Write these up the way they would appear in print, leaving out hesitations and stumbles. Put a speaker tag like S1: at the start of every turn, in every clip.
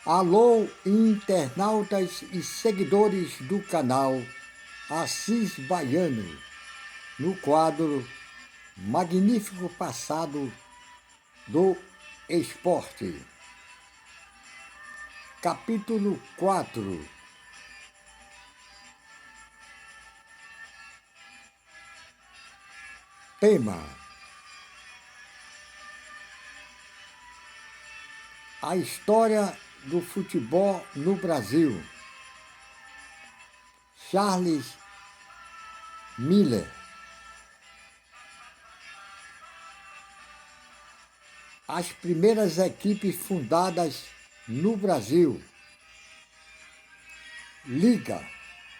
S1: Alô, internautas e seguidores do canal Assis Baiano, no quadro Magnífico Passado do Esporte. Capítulo 4. Tema: a história do futebol no Brasil. Charles Miller. As primeiras equipes fundadas no Brasil. Liga.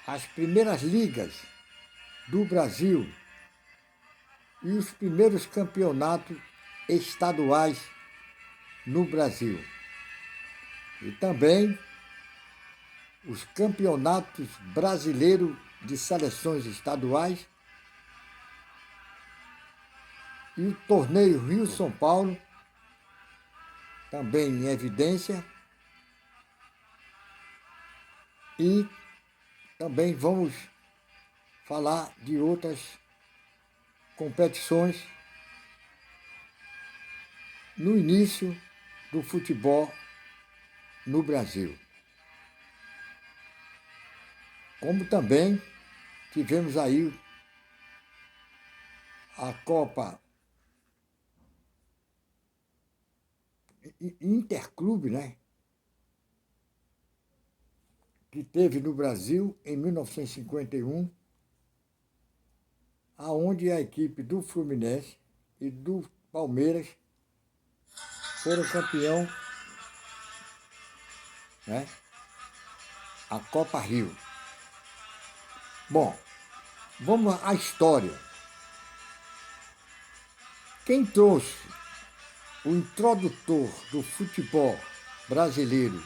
S1: As primeiras ligas do Brasil e os primeiros campeonatos estaduais no Brasil. E também os campeonatos brasileiros de seleções estaduais e o torneio Rio-São Paulo, também em evidência. E também vamos falar de outras competições no início do futebol no Brasil. Como também tivemos aí a Copa Interclube, né? Que teve no Brasil em 1951, aonde a equipe do Fluminense e do Palmeiras foram campeão, né? A Copa Rio. Bom, vamos à história. Quem trouxe o introdutor do futebol brasileiro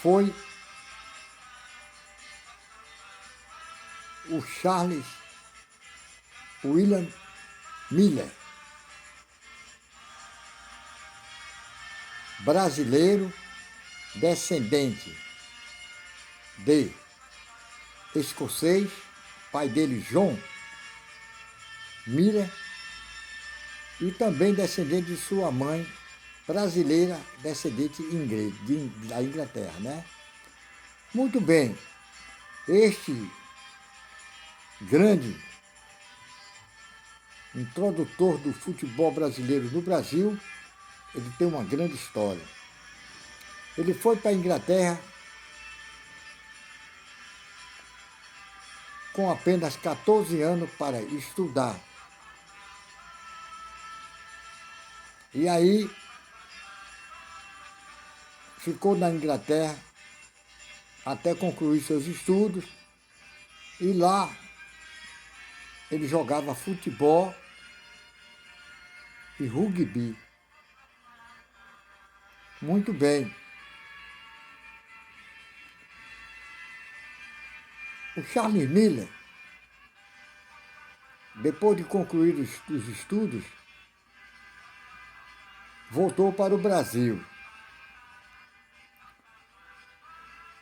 S1: foi o Charles William Miller, brasileiro, descendente de escocês, pai dele John Miller, e também descendente de sua mãe, brasileira, descendente da Inglaterra, né? Muito bem, este grande introdutor do futebol brasileiro no Brasil, ele tem uma grande história. Ele foi para a Inglaterra com apenas 14 anos para estudar. E aí ficou na Inglaterra até concluir seus estudos, e lá ele jogava futebol e rugby. Muito bem. O Charles Miller, depois de concluir os estudos, voltou para o Brasil.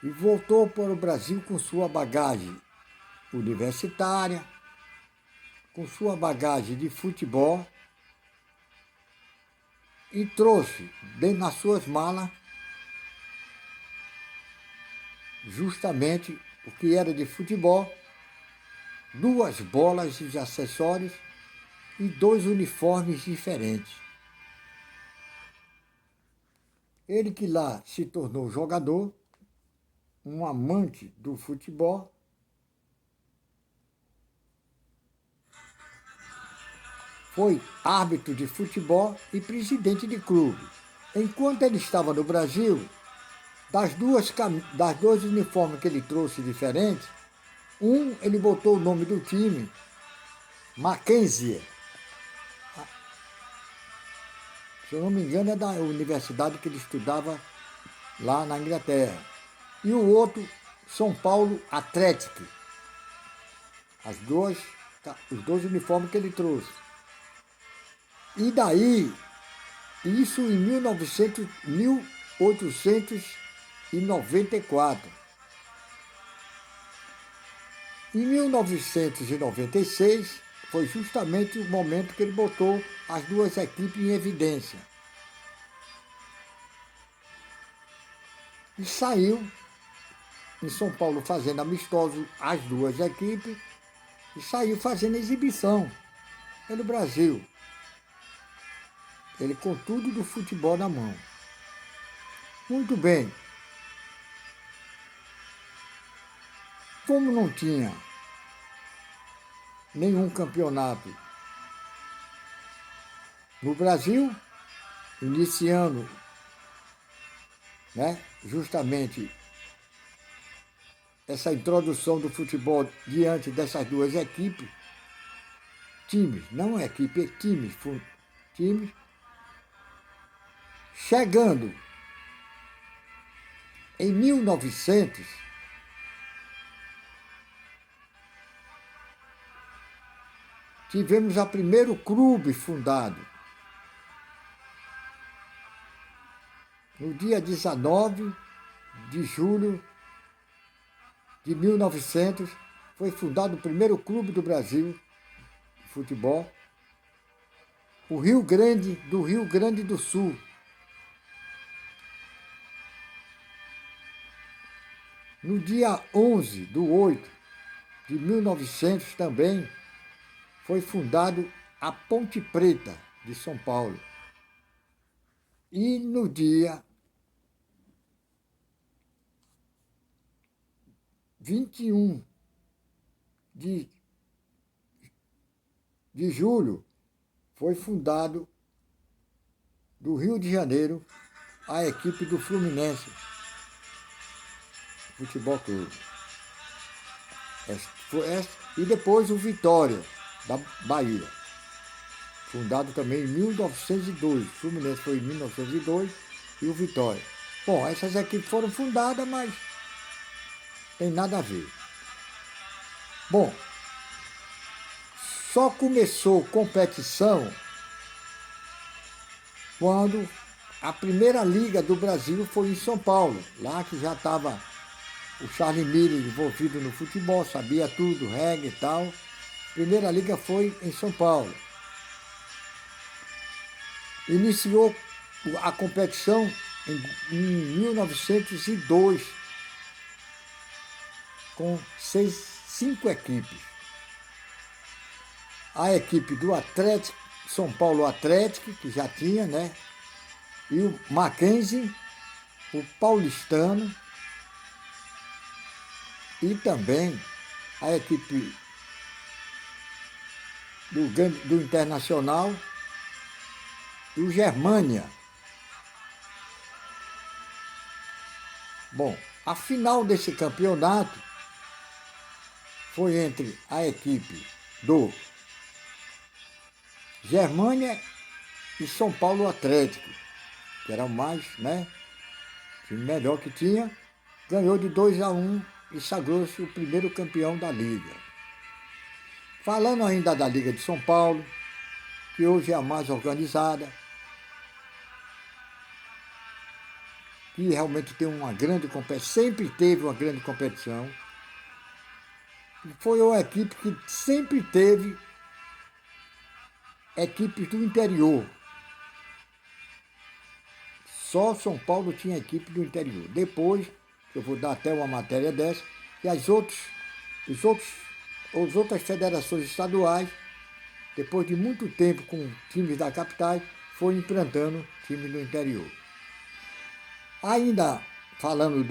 S1: E voltou para o Brasil com sua bagagem universitária, com sua bagagem de futebol, e trouxe dentro nas suas malas justamente o que era de futebol, 2 bolas de acessórios e 2 uniformes diferentes. Ele que lá se tornou jogador, um amante do futebol, foi árbitro de futebol e presidente de clube. Enquanto ele estava no Brasil, das dois uniformes que ele trouxe diferentes, ele botou o nome do time, Mackenzie. Se eu não me engano, é da universidade que ele estudava lá na Inglaterra. E o outro, São Paulo Athletic. Os dois uniformes que ele trouxe. E daí Isso em 1894. Em 1996, foi justamente o momento que ele botou as duas equipes em evidência. E saiu em São Paulo fazendo amistoso as duas equipes e saiu fazendo exibição pelo Brasil. Ele com tudo do futebol na mão. Muito bem. Como não tinha nenhum campeonato no Brasil, iniciando, né, justamente essa introdução do futebol diante dessas duas equipes, times, não é equipe, é times, chegando em 1900, tivemos o primeiro clube fundado. No dia 19 de julho de 1900, foi fundado o primeiro clube do Brasil de futebol, o Rio Grande do Sul. No dia 11 de 8 de 1900 também foi fundado a Ponte Preta de São Paulo. E no dia 21 de julho foi fundado do Rio de Janeiro a equipe do Fluminense Futebol Clube. E depois o Vitória, da Bahia, fundado também em 1902. O Fluminense foi em 1902 e o Vitória. Bom, essas equipes foram fundadas, mas tem nada a ver. Bom, só começou competição quando a primeira liga do Brasil foi em São Paulo, lá que já estava o Charlie Miller envolvido no futebol, sabia tudo, regra e tal. A primeira liga foi em São Paulo. Iniciou a competição em 1902, com 5 equipes. A equipe do Atlético, São Paulo Atlético, que já tinha, né? E o Mackenzie, o Paulistano, e também a equipe do Internacional e o Germânia. Bom, a final desse campeonato foi entre a equipe do Germânia e São Paulo Atlético, que era o mais, né, time melhor que tinha, ganhou de 2-1 e sagrou-se o primeiro campeão da Liga. Falando ainda da Liga de São Paulo, que hoje é a mais organizada, que realmente tem uma grande competição, sempre teve uma grande competição, foi uma equipe que sempre teve equipes do interior. Só São Paulo tinha equipe do interior. Depois, eu vou dar até uma matéria dessa, e as outras federações estaduais, depois de muito tempo com times da capital, foram implantando times do interior. Ainda falando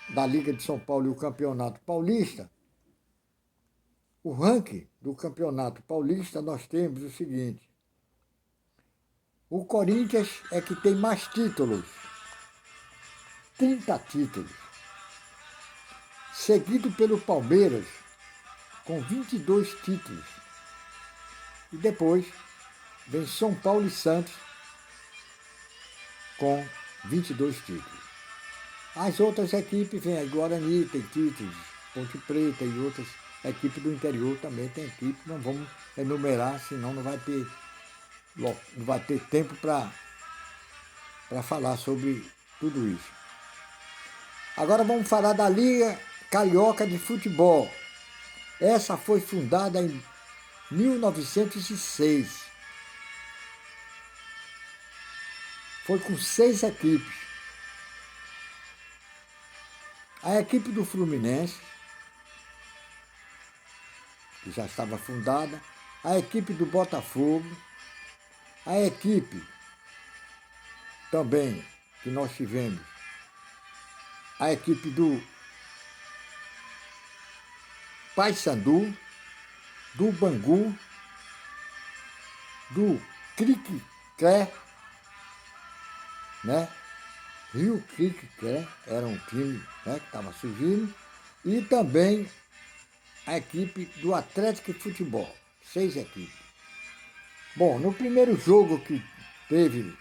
S1: da Liga de São Paulo e o Campeonato Paulista, o ranking do Campeonato Paulista nós temos o seguinte: o Corinthians é que tem mais títulos, 30 títulos, seguido pelo Palmeiras, com 22 títulos. E depois vem São Paulo e Santos, com 22 títulos. As outras equipes, vem a Guarani, tem títulos, Ponte Preta e outras equipes do interior também tem equipe, não vamos enumerar, senão não vai ter tempo para para falar sobre tudo isso. Agora vamos falar da Liga Carioca de Futebol. Essa foi fundada em 1906. Foi com 6 equipes. A equipe do Fluminense, que já estava fundada, a equipe do Botafogo, a equipe também que nós tivemos, a equipe do Paysandu, do Bangu, do Criquicré, né? Rio Criquicré era um time, né, que estava surgindo, e também a equipe do Atlético de Futebol, 6 equipes. Bom, no primeiro jogo que teve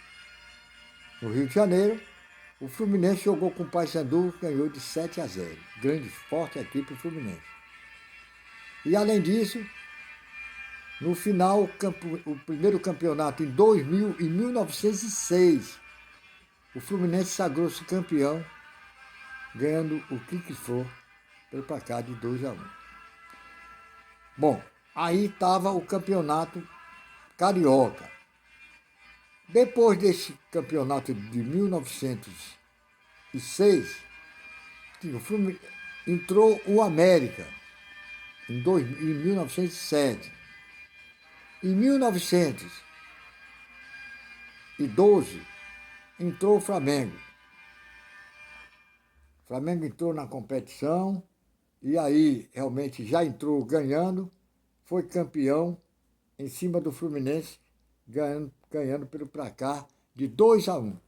S1: no Rio de Janeiro, o Fluminense jogou com o Paysandu e ganhou de 7-0. Grande, forte equipe Fluminense. E além disso, no final, o primeiro campeonato em 1906, o Fluminense sagrou-se campeão, ganhando o que for pelo placar de 2-1. Bom, aí estava o campeonato carioca. Depois desse campeonato de 1906, entrou o América, em 1907. Em 1912, entrou o Flamengo. O Flamengo entrou na competição e aí realmente já entrou ganhando, foi campeão em cima do Fluminense, ganhando pelo placar de 2-1.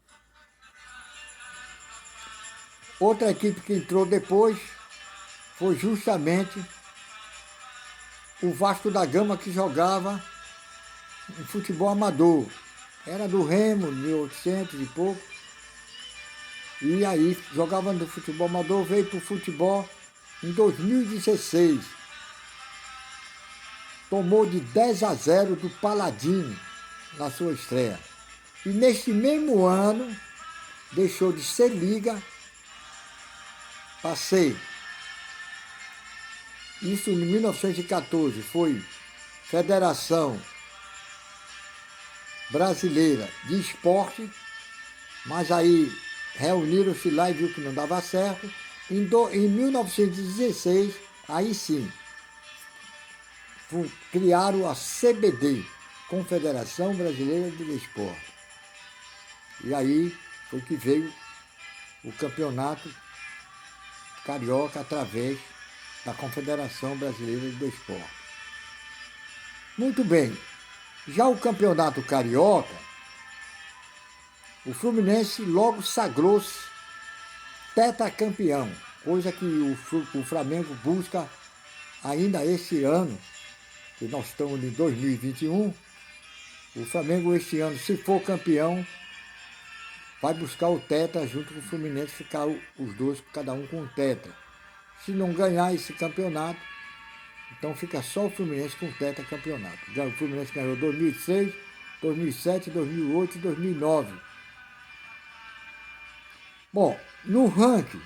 S1: Outra equipe que entrou depois foi justamente o Vasco da Gama, que jogava em futebol amador. Era do Remo, 1800 e pouco. E aí jogava no futebol amador, veio para o futebol em 2016. Tomou de 10-0 do Paladino na sua estreia. E neste mesmo ano, deixou de ser liga para ser. Isso em 1914 foi Federação Brasileira de Esporte, mas aí reuniram-se lá e viu que não dava certo. Em 1916, aí sim, criaram a CBD, Confederação Brasileira de Esporte. E aí foi que veio o campeonato carioca através da Confederação Brasileira de Esporte. Muito bem, já o campeonato carioca, o Fluminense logo sagrou-se tetracampeão, coisa que o Flamengo busca ainda esse ano, que nós estamos em 2021, o Flamengo este ano, se for campeão, vai buscar o tetra junto com o Fluminense, ficar os dois, cada um com um tetra. Se não ganhar esse campeonato, então fica só o Fluminense com o tetracampeonato. Já o Fluminense ganhou 2006, 2007, 2008 e 2009. Bom, no ranking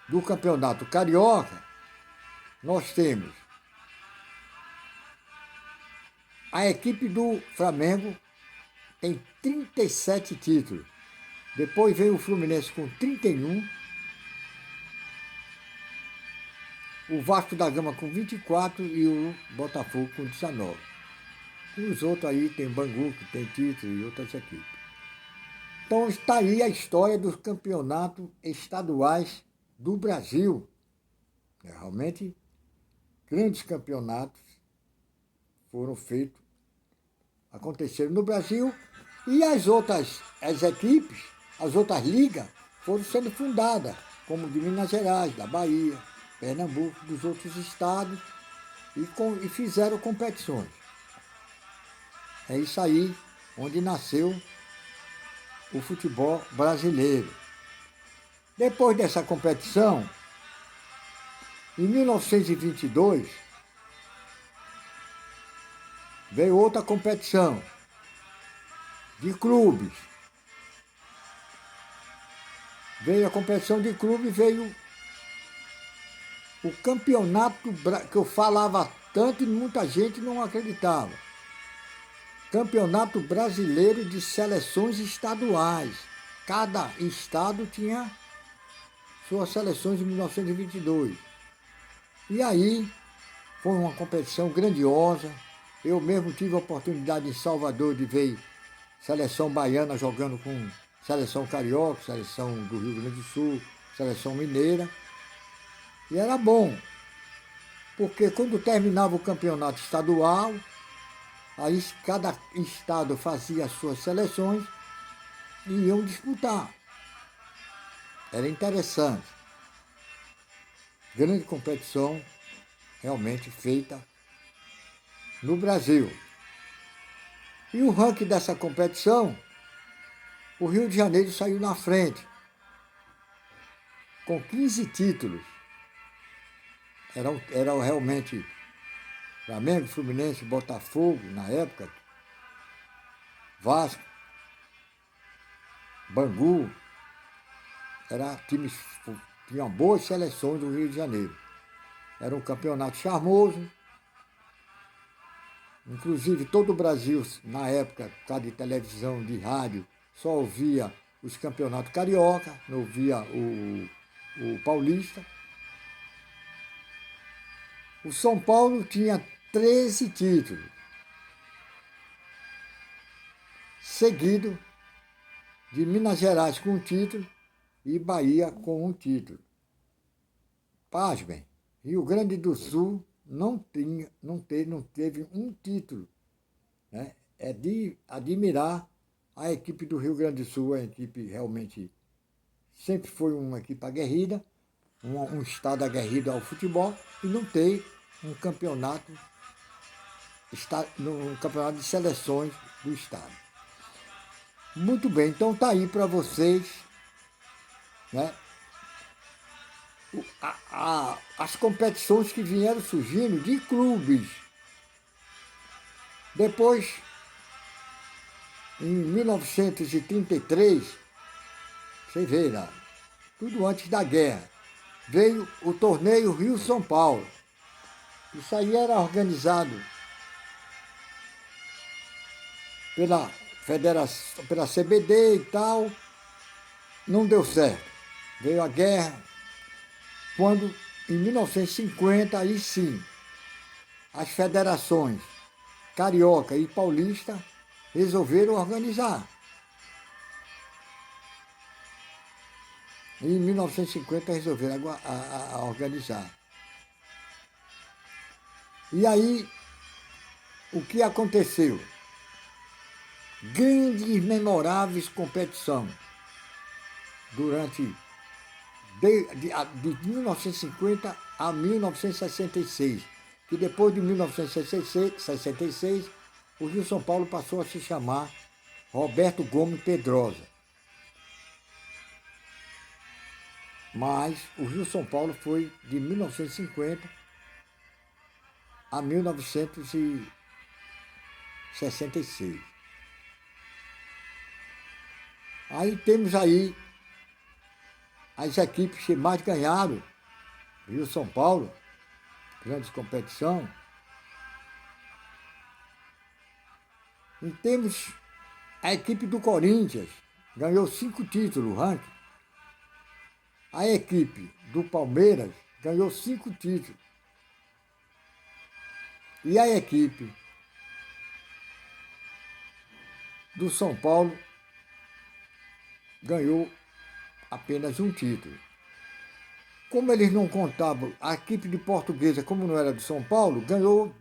S1: do Campeonato Carioca, nós temos a equipe do Flamengo tem 37 títulos. Depois veio o Fluminense com 31, o Vasco da Gama com 24 e o Botafogo com 19. E os outros aí tem Bangu, que tem título, e outras equipes. Então está aí a história dos campeonatos estaduais do Brasil. Realmente, grandes campeonatos foram feitos, aconteceram no Brasil, e as equipes, as outras ligas, foram sendo fundadas, como de Minas Gerais, da Bahia, Pernambuco, dos outros estados, e fizeram competições. É isso aí onde nasceu o futebol brasileiro. Depois dessa competição, em 1922, veio outra competição, de clubes. Veio a competição de clubes, veio o campeonato que eu falava tanto e muita gente não acreditava. Campeonato Brasileiro de Seleções Estaduais. Cada estado tinha suas seleções em 1922. E aí foi uma competição grandiosa. Eu mesmo tive a oportunidade em Salvador de ver seleção baiana jogando com seleção carioca, seleção do Rio Grande do Sul, seleção mineira. E era bom, porque quando terminava o campeonato estadual, aí cada estado fazia as suas seleções e iam disputar. Era interessante. Grande competição realmente feita no Brasil. E o ranking dessa competição, o Rio de Janeiro saiu na frente, com 15 títulos. Era realmente Flamengo, Fluminense, Botafogo, na época, Vasco, Bangu, tinham boas seleções do Rio de Janeiro. Era um campeonato charmoso. Inclusive, todo o Brasil, na época, por causa de televisão, de rádio, só ouvia os campeonatos carioca, não ouvia o paulista. O São Paulo tinha 13 títulos, seguido de Minas Gerais com um título e Bahia com um título. Pasmem, Rio Grande do Sul não teve um título. Né? É de admirar a equipe do Rio Grande do Sul, a equipe realmente sempre foi uma equipe aguerrida, um estado aguerrido ao futebol, e não ter um campeonato de seleções do estado. Muito bem, então tá aí para vocês, né? As competições que vieram surgindo de clubes. Depois, em 1933, você vê lá, tudo antes da guerra, veio o torneio Rio-São Paulo. Isso aí era organizado pela Federação, pela CBD e tal, não deu certo. Veio a guerra, quando, em 1950, aí sim, as federações carioca e paulista resolveram organizar. Em 1950 resolveram organizar. E aí, o que aconteceu? Grandes, memoráveis competições durante de 1950 a 1966, que depois de 1966, o Rio São Paulo passou a se chamar Roberto Gomes Pedrosa. Mas o Rio São Paulo foi de 1950 a 1966. Aí temos aí as equipes que mais ganharam, Rio São Paulo, grande competição. E temos a equipe do Corinthians, ganhou 5 títulos, o ranking. A equipe do Palmeiras ganhou 5 títulos. E a equipe do São Paulo ganhou apenas um título. Como eles não contavam, a equipe de Portuguesa, como não era de São Paulo, ganhou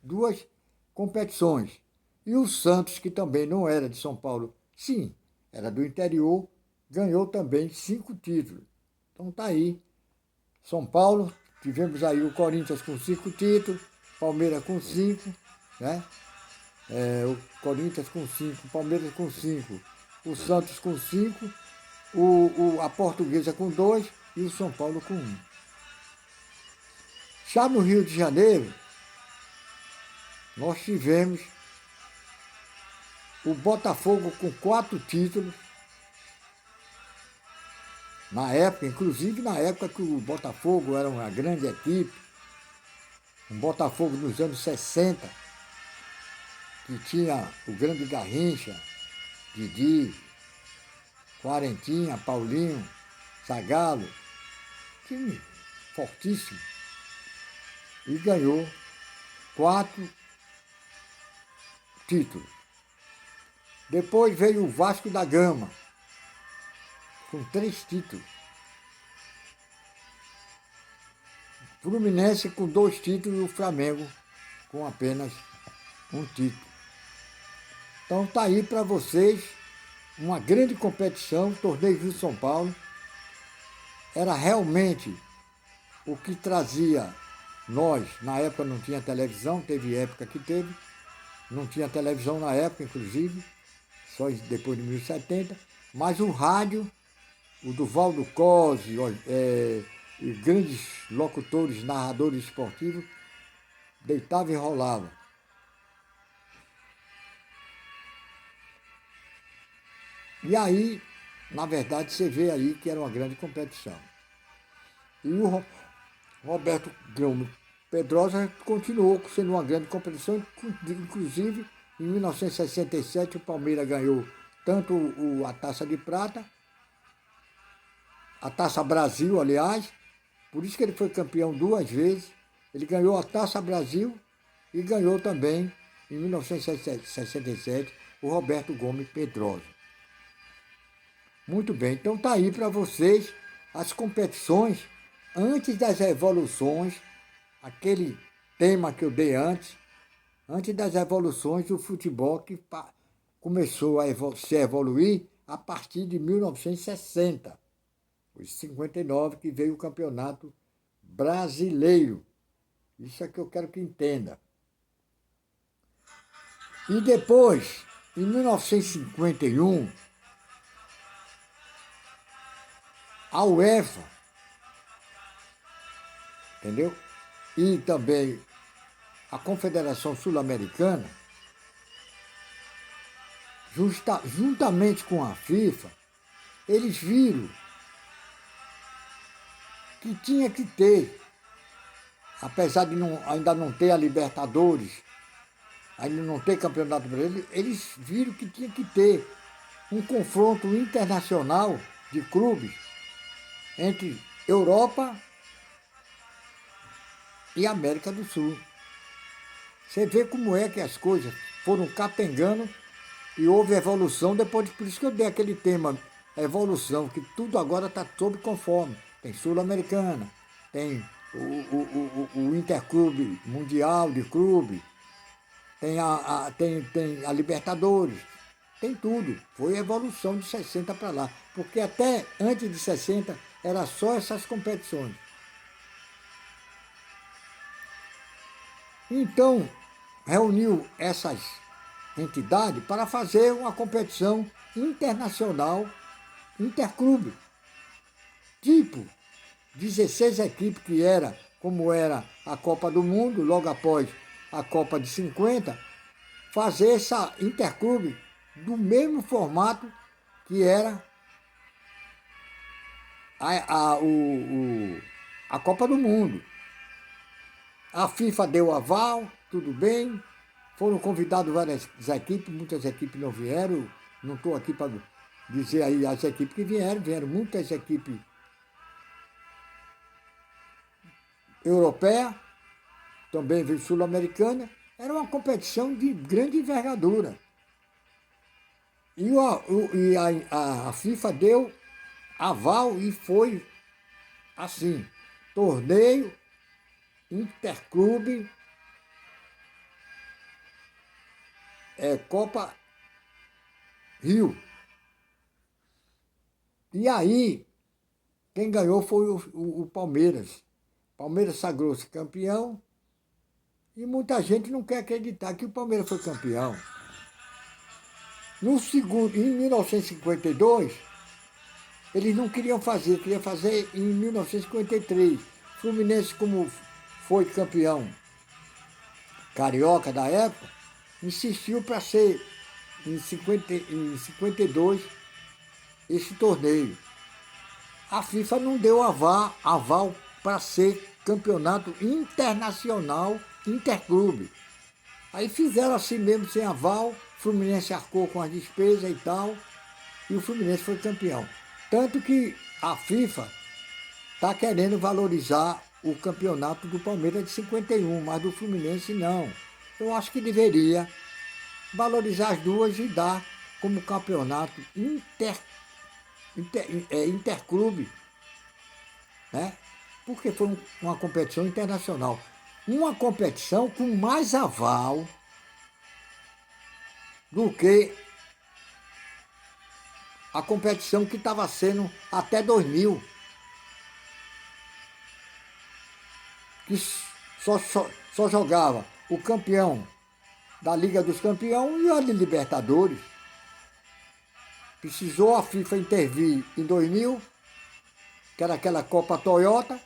S1: duas competições. E o Santos, que também não era de São Paulo, sim, era do interior, ganhou também 5 títulos. Então tá aí. São Paulo, tivemos aí o Corinthians com 5 títulos, Palmeiras com 5, né? O Corinthians com 5, Palmeiras com 5, o Santos com 5, a Portuguesa com 2 e o São Paulo com 1. Já no Rio de Janeiro, nós tivemos o Botafogo com 4 títulos, na época, inclusive na época que o Botafogo era uma grande equipe, um Botafogo dos anos 60, que tinha o grande Garrincha, Didi, Quarentinha, Paulinho, Zagallo, time fortíssimo, e ganhou 4 títulos. Depois veio o Vasco da Gama, com 3 títulos. Fluminense com 2 títulos e o Flamengo com apenas 1 título. Então tá aí para vocês uma grande competição, torneio Rio São Paulo. Era realmente o que trazia nós, na época não tinha televisão, teve época que teve, não tinha televisão na época, inclusive, só depois de 1070, mas o rádio, o Duvaldo Cosi, e grandes locutores, narradores esportivos, deitava e rolava. E aí, na verdade, você vê aí que era uma grande competição. E o Roberto Gomes Pedrosa continuou sendo uma grande competição, inclusive em 1967 o Palmeiras ganhou tanto a Taça de Prata, a Taça Brasil, aliás, por isso que ele foi campeão 2 vezes. Ele ganhou a Taça Brasil e ganhou também, em 1967, o Roberto Gomes Pedrosa. Muito bem, então tá aí para vocês as competições antes das revoluções, aquele tema que eu dei antes das revoluções do futebol que começou a se evoluir a partir de 1960. Os 59 que veio o Campeonato Brasileiro. Isso é que eu quero que entenda. E depois, em 1951, a UEFA, entendeu? E também a Confederação Sul-Americana, juntamente com a FIFA, eles viram que tinha que ter, apesar de ainda não ter a Libertadores, ainda não ter Campeonato Brasileiro, eles viram que tinha que ter um confronto internacional de clubes entre Europa e América do Sul. Você vê como é que as coisas foram capengando e houve evolução depois, por isso que eu dei aquele tema, evolução, que tudo agora está sob conforme. Tem Sul-Americana, tem o Interclube Mundial de Clube, tem a Libertadores, tem tudo. Foi evolução de 60 para lá, porque até antes de 60 era só essas competições. Então, reuniu essas entidades para fazer uma competição internacional, interclube, tipo 16 equipes, que era como era a Copa do Mundo, logo após a Copa de 50, fazer essa interclube do mesmo formato que era a Copa do Mundo. A FIFA deu aval, tudo bem, foram convidados várias equipes, muitas equipes não vieram, não estou aqui para dizer aí as equipes que vieram muitas equipes europeias, também veio sul-americana, era uma competição de grande envergadura. E a FIFA deu aval e foi assim, torneio Interclube Copa Rio. E aí, quem ganhou foi o Palmeiras. Palmeiras sagrou-se campeão e muita gente não quer acreditar que o Palmeiras foi campeão. No segundo, em 1952, eles não queriam fazer, queriam fazer em 1953. Fluminense, como foi campeão carioca da época, insistiu para ser em 52 esse torneio. A FIFA não deu aval para ser campeonato internacional interclube. Aí fizeram assim mesmo, sem aval, o Fluminense arcou com as despesas e tal, e o Fluminense foi campeão. Tanto que a FIFA está querendo valorizar o campeonato do Palmeiras de 51, mas do Fluminense não. Eu acho que deveria valorizar as duas e dar como campeonato interclube, né? Porque foi uma competição internacional. Uma competição com mais aval do que a competição que estava sendo até 2000, que só jogava o campeão da Liga dos Campeões e a de Libertadores. Precisou a FIFA intervir em 2000, que era aquela Copa Toyota.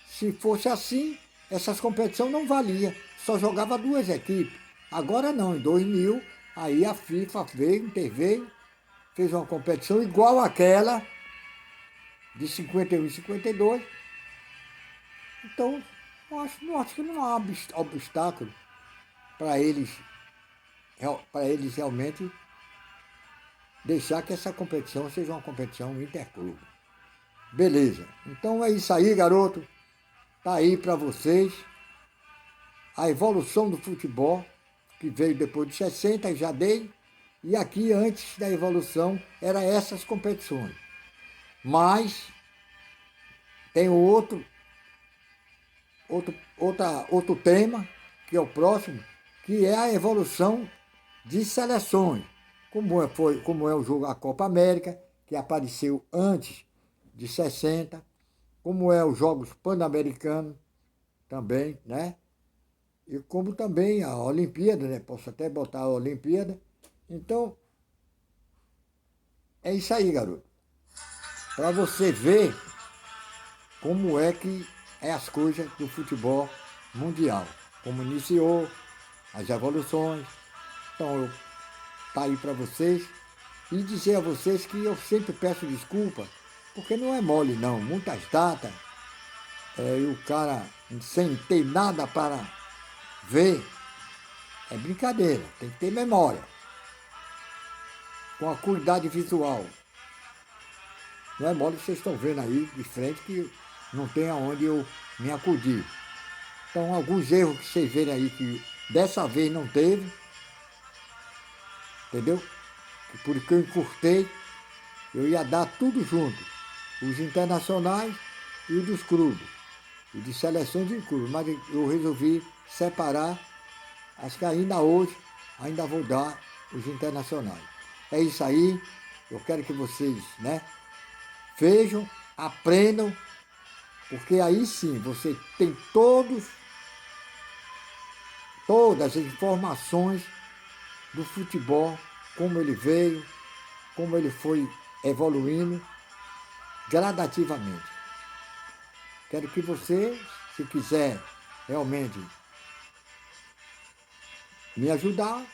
S1: Se fosse assim, essas competições não valiam, só jogava duas equipes. Agora não, em 2000, aí a FIFA veio, interveio, fez uma competição igual àquela de 51 e 52. Então, eu acho que não há obstáculo para eles realmente deixar que essa competição seja uma competição interclube. Beleza. Então é isso aí, garoto. Tá aí para vocês a evolução do futebol, que veio depois de 60, já dei, e aqui antes da evolução eram essas competições. Mas tem outro tema, que é o próximo, que é a evolução de seleções, como é o jogo a Copa América, que apareceu antes de 60, como é os Jogos Pan-Americanos também, né? E como também a Olimpíada, né? Posso até botar a Olimpíada. Então, é isso aí, garoto. Para você ver como é que é as coisas do futebol mundial. Como iniciou, as evoluções. Então, tá aí para vocês. E dizer a vocês que eu sempre peço desculpa, porque não é mole não. Muitas datas, e o cara sem ter nada para ver, é brincadeira. Tem que ter memória. Com acuidade visual. Não é mole que vocês estão vendo aí de frente que não tem aonde eu me acudir. Então, alguns erros que vocês verem aí que dessa vez não teve, entendeu? Porque eu encurtei, eu ia dar tudo junto. Os internacionais e os dos clubes. E de seleções de clubes. Mas eu resolvi separar. Acho que ainda hoje, ainda vou dar os internacionais. É isso aí. Eu quero que vocês, né, vejam, aprendam, porque aí sim você tem todas as informações do futebol, como ele veio, como ele foi evoluindo gradativamente. Quero que você, se quiser realmente me ajudar,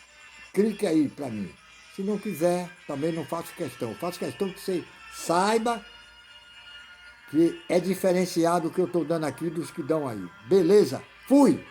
S1: clique aí para mim. Se não quiser, também não faço questão. Faço questão que você saiba que é diferenciado o que eu estou dando aqui dos que dão aí. Beleza? Fui!